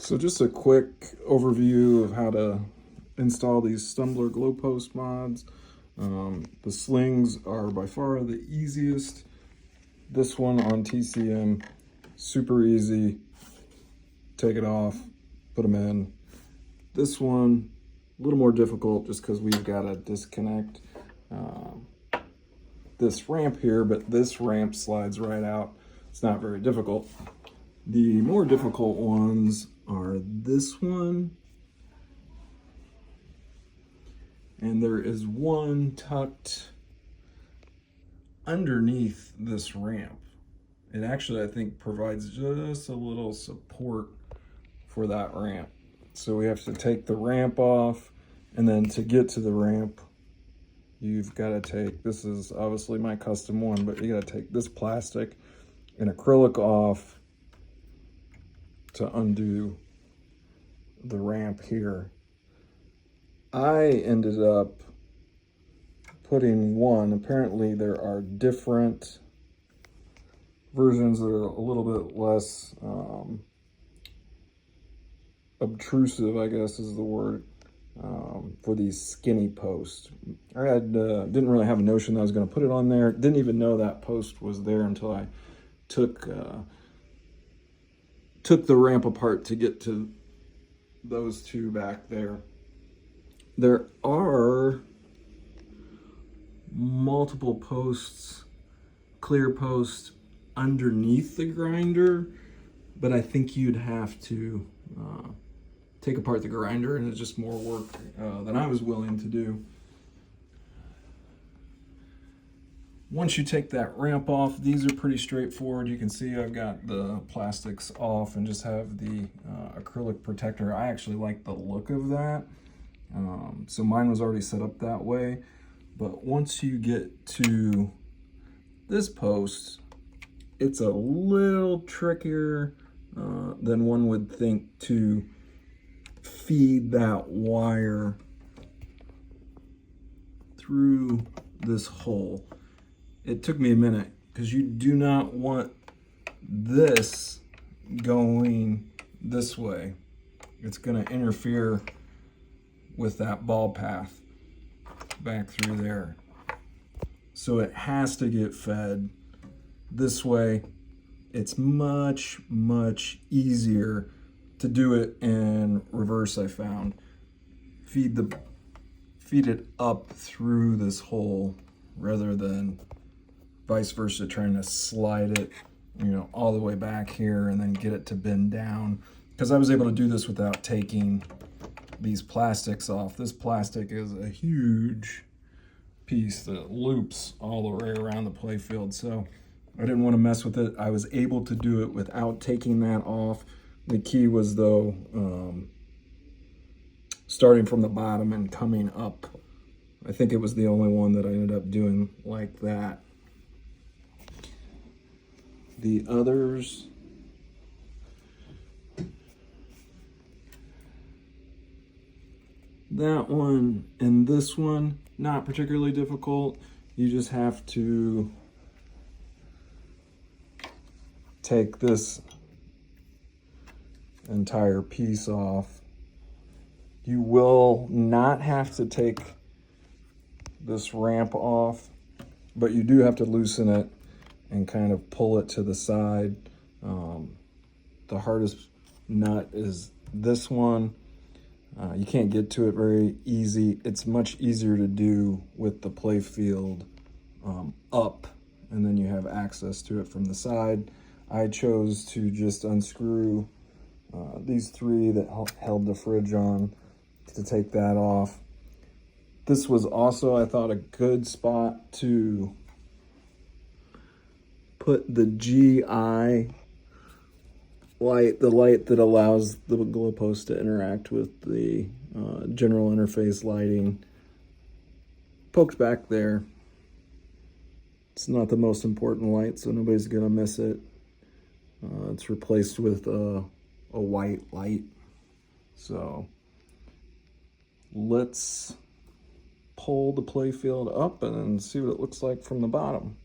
So just a quick overview of how to install these Stumblor glow post mods. The slings are by far the easiest. This one on TCM, super easy. Take it off, put them in. This one, a little more difficult just because we've got to disconnect this ramp here, but this ramp slides right out. It's not very difficult. The more difficult ones are this one, and there is one tucked underneath this ramp. It actually, I think, provides just a little support for that ramp. So we have to take the ramp off, and then to get to the ramp, you've got to take, this is obviously my custom one, but you got to take this plastic and acrylic off to undo the ramp here. I ended up putting one. Apparently there are different versions that are a little bit less obtrusive, I guess is the word, for these skinny posts. I didn't really have a notion that I was going to put it on there. Didn't even know that post was there until I took the ramp apart to get to those two back there. There are multiple posts, clear posts underneath the grinder, but I think you'd have to take apart the grinder, and it's just more work than I was willing to do. Once you take that ramp off, these are pretty straightforward. You can see I've got the plastics off and just have the acrylic protector. I actually like the look of that. So mine was already set up that way. But once you get to this post, it's a little trickier than one would think to feed that wire through this hole. It took me a minute because you do not want this going this way. It's going to interfere with that ball path back through there. So it has to get fed this way. It's much, much easier to do it in reverse, I found. Feed it up through this hole rather than vice versa, trying to slide it, all the way back here and then get it to bend down. Because I was able to do this without taking these plastics off. This plastic is a huge piece that loops all the way around the playfield, so I didn't want to mess with it. I was able to do it without taking that off. The key was, though, starting from the bottom and coming up. I think it was the only one that I ended up doing like that. The others, that one and this one, not particularly difficult. You just have to take this entire piece off. You will not have to take this ramp off, but you do have to loosen it and kind of pull it to the side. The hardest nut is this one. You can't get to it very easy. It's much easier to do with the Playfield up, and then you have access to it from the side. I chose to just unscrew these three that held the fridge on to take that off. This was also, I thought, a good spot to put the GI light, the light that allows the glow post to interact with the general interface lighting. Poked back there. It's not the most important light, so nobody's gonna miss it. It's replaced with a white light. So let's pull the Playfield up and see what it looks like from the bottom.